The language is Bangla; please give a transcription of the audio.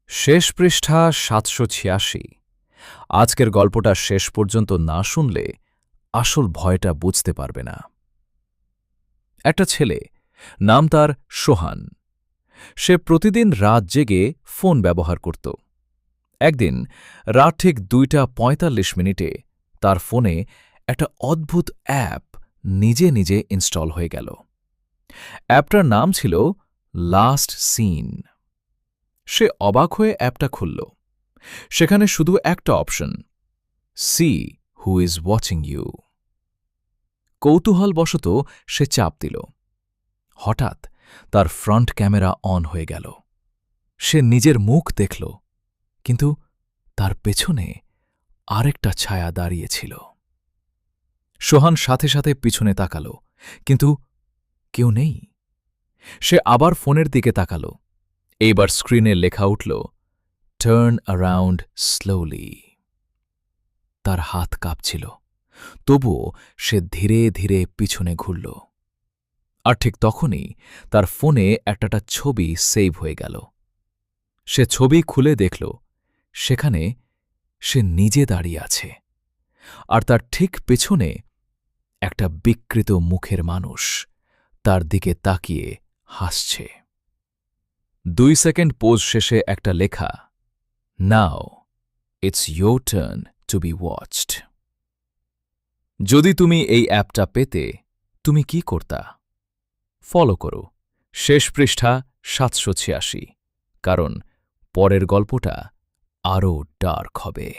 শেষ পৃষ্ঠা ৭৮৬। আজকের গল্পটা শেষ পর্যন্ত না শুনলে আসল ভয়টা বুঝতে পারবে না। একটা ছেলে, নাম তার সোহান। সে প্রতিদিন রাত জেগে ফোন ব্যবহার করত। একদিন রাত ঠিক ২টা ৪৫ তার ফোনে একটা অদ্ভুত অ্যাপ নিজে নিজে ইনস্টল হয়ে গেল। অ্যাপটার নাম ছিল লাস্ট সিন। সে অবাক হয়ে অ্যাপটা খুলল। সেখানে শুধু একটা option, see who is watching you. কৌতূহলবশত সে চাপ দিল। হঠাৎ তার ফ্রন্ট ক্যামেরা অন হয়ে গেল। সে নিজের মুখ দেখল, কিন্তু তার পেছনে আরেকটা ছায়া দাঁড়িয়েছিল। সোহান সাথে সাথে পিছনে তাকাল, কিন্তু কেউ নেই। সে আবার ফোনের দিকে তাকাল। এইবার স্ক্রিনে লেখা উঠল, টার্ন অ্যারাউন্ড স্লোলি। তার হাত কাঁপছিল, তবুও সে ধীরে ধীরে পিছনে ঘুরল। আর ঠিক তখনই তার ফোনে একটা ছবি সেভ হয়ে গেল। সে ছবি খুলে দেখল, সেখানে সে নিজে দাঁড়িয়ে আছে, আর তার ঠিক পেছনে একটা বিকৃত মুখের মানুষ তার দিকে তাকিয়ে হাসছে। ২ সেকেন্ড পোজ শেষে একটা লেখা, now it's your turn to be watched. যদি তুমি এই অ্যাপটা পেতে, তুমি কি করতা? ফলো করো শেষ পৃষ্ঠা ৭৮৬, কারণ পরের গল্পটা আরও ডার্ক হবে।